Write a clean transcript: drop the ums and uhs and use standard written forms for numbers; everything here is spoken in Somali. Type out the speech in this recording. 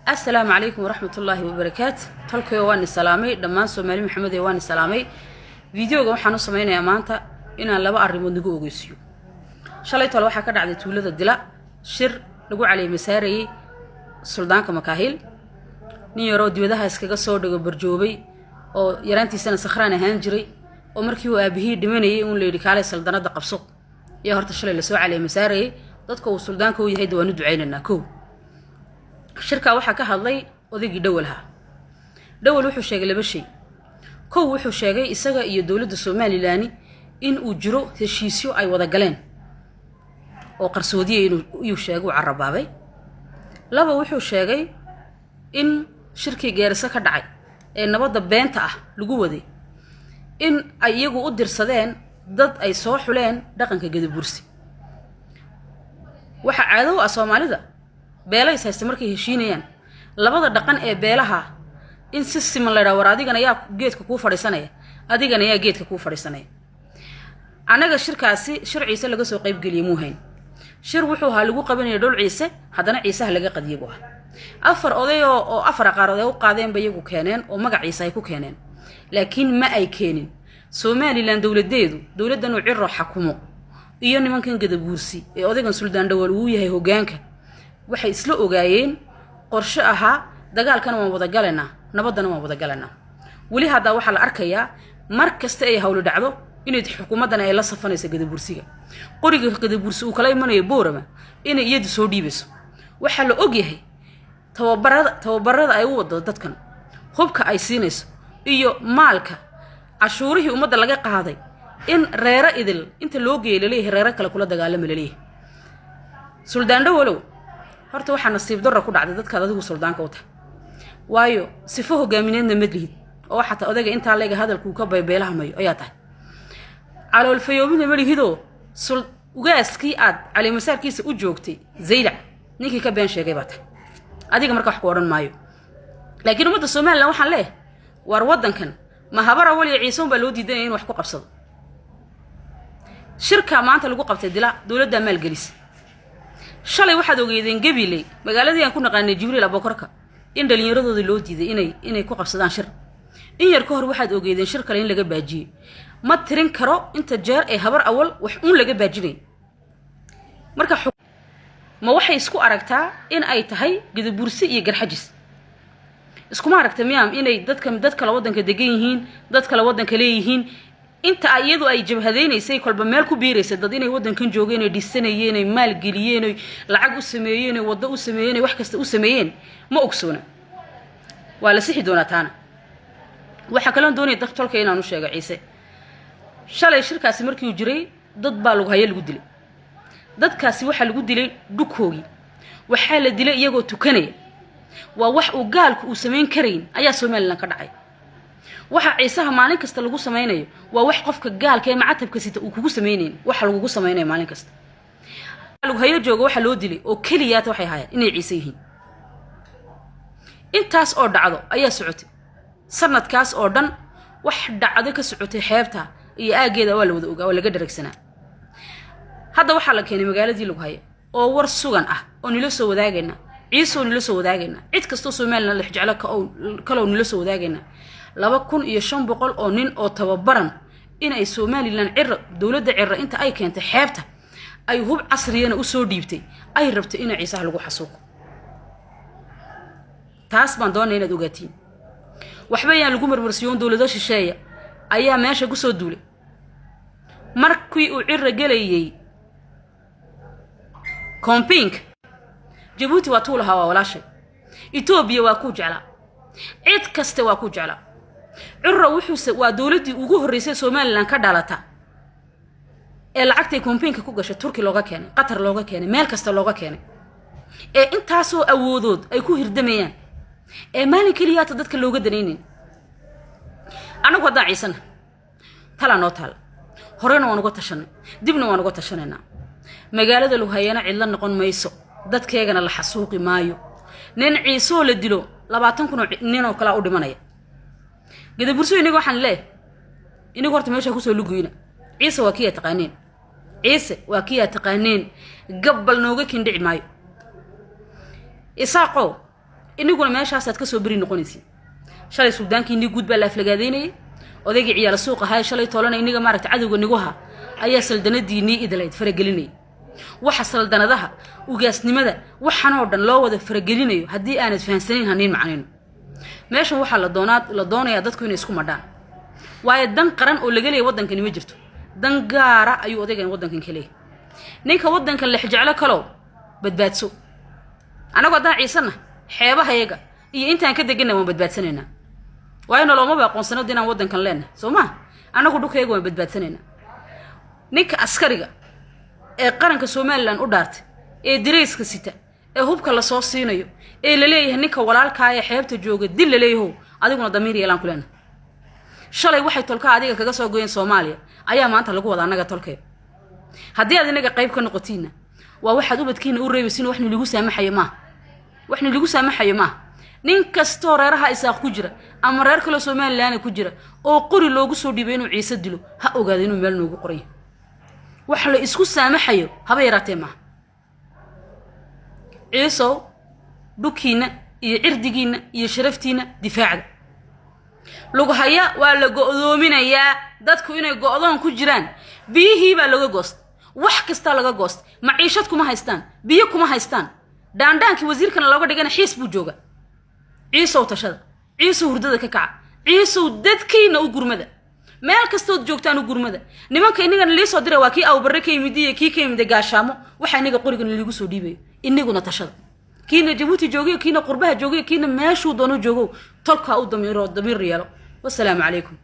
السلام عليكم ورحمة الله وبركاته. تلقي واني سلامي دمان سومالي محمد واني سلامي. فيديو waxaan u sameeyay maanta inaan laba arrimood ugu ogeysiyo. Shalay talo waxa ka dhacday tuulada Dila shir lagu caleeyay masaaray suldaanka Makaahil. Nin yaro dibadaha iskaga soo dhago barjoobay oo yaraantiisana sakhraan ahaan jiray oo markii uu aabihii dhimanayay uu leeyahay kaalay saldanada qabso. Iyo horta shalay la soo caleeyay masaaray dadka uu suldaanka u yahay dawaan duceynana koow. shirka waxa ka hadlay odaygii dhawalha dhawal wuxuu sheegay laba shay koow wuxuu sheegay isaga iyo dawladda Soomaaliland in uu jiro heshiisyo ay wada galeen oo qarsoodiye inuu sheego carabaabay laba wuxuu sheegay in shirkii Gaarisa ka dhacay ee nabadda beenta ah lagu waday in ay iyagu u dirsadeen dad ay soo xuleen dhaqanka Gadabursi waxa caado ah Soomaalida beelay saysta markay heshiinayaan labada dhaqan ee beelaha in si siman la raawar adigana yaa geedka ku fadhiisanaya adigana yaa geedka ku fadhiisanaya anaga shirkaasi sharciisa laga soo qayb galiyay muuhayn shir wuxuu ha lagu qabanayay dhul ciise hadana ciisaha laga qadiyay buu afar oday oo afar qaarad u qaadeen bayagu keeneen oo magaciisa ay ku keeneen laakiin ma ay keenin Soomaaliland dawladan uu cirro xakumo iyo nimankan Gadabursi ee odaygan suldaan dhawal uu yahay hogaanka waxay isla ogaayeen qorshe aha dagaalkan waan wada galanaa nabadana waan wada galanaa wali hada waxa la arkayaa mar kasta ay hawlo dhacdo inay xukuumadan ay la safanayso Gadabursiga qoriga Gadabursi uu kala imanay boorama inay iyadu soo dhiibayso waxa la og yahay tababarada ay u wado dadkan hubka ay siinayso iyo maalka cashuurihii umada laga qaaday in reera idil inta loo geeyay reera kala kula dagaalamo leeyahay suldaan dhawalow horta waxa nasiib darro ku dhacday dadka adigu suldaanka u tahay waayo sifo hogaamineedna madlihid oo waxa ta odayga inta leega hadalku ka baybeelahmayo ayaa tahay calool fayoobina malihido ugaaskii aad cali masaarkiisa u joogtay Zayda ninkii ka been sheegay baata adiga marka wax ku oran maayo laakiin umada Soomaaliland waxaan leeyahay war wadankan ma habara wali ciisoon baa loo diiday in wax ku qabsado shirka maanta lagu qabtay Dila dawladda maalgelis shalay waxaad ogeydeen Gabiley magaaladii aan ku naqaanay Jibriil Abokorka in dhalinyaradooda loo diiday inay ku qabsadaan shir in yar ka hor waxaad ogeydeen shir kale in laga baajiyay ma tirin karo inta jeer ee habar awal wax uun laga baajinay marka ma waxay isku aragtaa in ay tahay Gadabursi iyo Garxajis isku ma aragtaa miyaam inay dadka la wadanka degan yihiin dadka la wadanka leeyihiin inta ayadu ay jabhadeynaysa kolba meel ku biiraysa dad inay wadankan joogeen ay dhisanayeen ay maal geliyeen ay lacag u sameeyeen ay wada u sameeyeen ay wax kasta u sameeyeen ma ogsoona wala sixi doona taana waxa kale oo doonay daqtolka inaan u sheego ciise shalay shirkaasi markii uu jiray dad baa lagu hayay lagu dilay dadkaasi waxa lagu dilay dhukoogi waxa la dilay iyagoo tukanaya waa wax uu gaalku uu sameyn kareyn ayaa Soomaaliland ka dhacay waxa ciisaha maalin kasta lagu sameeyay waa wax qofka gaalka ee macatabka sita uu kugu sameeyeen waxa lagu sameeyay maalin kasta lagu hayo joogo waxa loo dilay oo kaliya waxay hayaan inay ciise yihiin intaas oo dhacdo ayaa socotay sanadkaas oo dhan wax dhacdo ka socotay xeebta iyo aageeda waa la wada ogaa oo laga daragsanaa hadda waxa la keenay magaaladii lagu hayo oo war sugan ah oo nilo soo wadaagayna ciise oo nilo soo wadaagayna cid kasta Soomaaliland la xijcala kala oo nilo soo wadaagayna 2500 oo nin oo tababaran in ay Soomaaliland dawladda cirra inta ay keentay xeebta ay hub casriyana u soo dhiibtay ay rabtay in ciisaha lagu xasuuqo taas baan doonay inaad ogaatiin waxba yaan lagu marmarsiyoon dawladda shisheeye ayaa meesha ku soo duulay markii uu cirra galayay camping Djibouti waa tuulaha waa walaashay Ethiopia waa ku jeclaa cid kasta waa ku jeclaa cirro wuxuu waa dawladii ugu horeysay Soomaaliland ka dhalata ee lacagtay camping-ka ku gashay Turki looga keenay Qatar looga keenay meel kasta looga keenay ee intaas oo awoodood ay ku hirdamayaan ee maalin kaliya dadka looga danaynin anagu hadda ciisana tala noo taal horena waan uga tashanay dibna waan uga tashanayna magaalada loo hayana cid la noqon mayso dadkeegana la xasuuqi maayo nin ciiso la dilo 20 nin oo kala u dhimanaya Gadabursi inagu waxaan leeyahay inagu horta meesha ku soo luguyna ciise waa kiya taqaaneen ciise waa kiya taqaaneen gabal nooga kindhici maayo isaaqo iniguna meeshaasaad ka soo beri noqonaysiin shalay suldaankii inii guud baa la aflagaadeynayay odaygii ciyaala suuq ahaa shalay toolana iniga maaragta cadowga niguha ayaa saldanadii nii idalayd faragelinayay waxa saldanadaha ugaasnimada waxaan oo dhan loo wada faragelinayo haddii aanad fahansanayn haniin macnayno meeshan waxaa la doonayaa dadku inay isku madhaan waayo dan qaran oo laga leeyahay waddankani ma jirto dan gaara ayuu odaygan waddankan ka leeyahay ninka waddankan lex jeclo kalow badbaadso anagoo haddaan ciisana xeebahayaga iyo intaan ka deganna waan badbaadsanaynaa waayo noloomaba aqoonsanada inaan waddankan leenahay soo maa anagu dhulkayaga waan badbaadsanaynaa ninka askariga ee qaranka Soomaaliland u dhaartay ee direyska sita ee hubka la soo siinayo ee la leeyahay ninka walaalka ee xeebta jooga dil la leeyahay adiguna damiir yeelan kuleena shalay waxay tolka adiga kaga soo goyeen Soomaaliya ayaa maanta lagu wada anaga tolkay haddii aad inaga qayb ka noqotiina waa waxaad ubadkiina u reebaysiin waxna lagu saamaxayo ma nin kastoo reeraha isaaq ku jira ama reer kale Soomaaliland ku jira oo qori loogu soo dhibay inuu ciise dilo ha ogaado inuu meel noogu qoray wax la isku saamaxayo haba yaraatee ma ciiso dhukiina iyo cirdigiina iyo sharaftiina difaacda lagu haya waa la go'doominayaa dadku inay go'doon ku jiraan biyihii baa laga goost wax kasta laga goost maciishad kuma haystaan biyo kuma haystaan daandaankii wasiirkana looga dhigana xiis buu jooga ciiso tashada ciiso hurdada ka kaca ciiso dadkiina u gurmada meel kastood joogtaan u gurmada nimanka inagana lii soo diray waa kii aw barre ka yimid iyo kii ka yimid gaashaamo waxa inaga qorigan lagu soo dhiibayo inaguna tashada kiina Jabuuti joogiyo kiina qurbaha joogiyo kiina meeshuu doono joogo tolka u damiir yeelo wassalaamu calaykum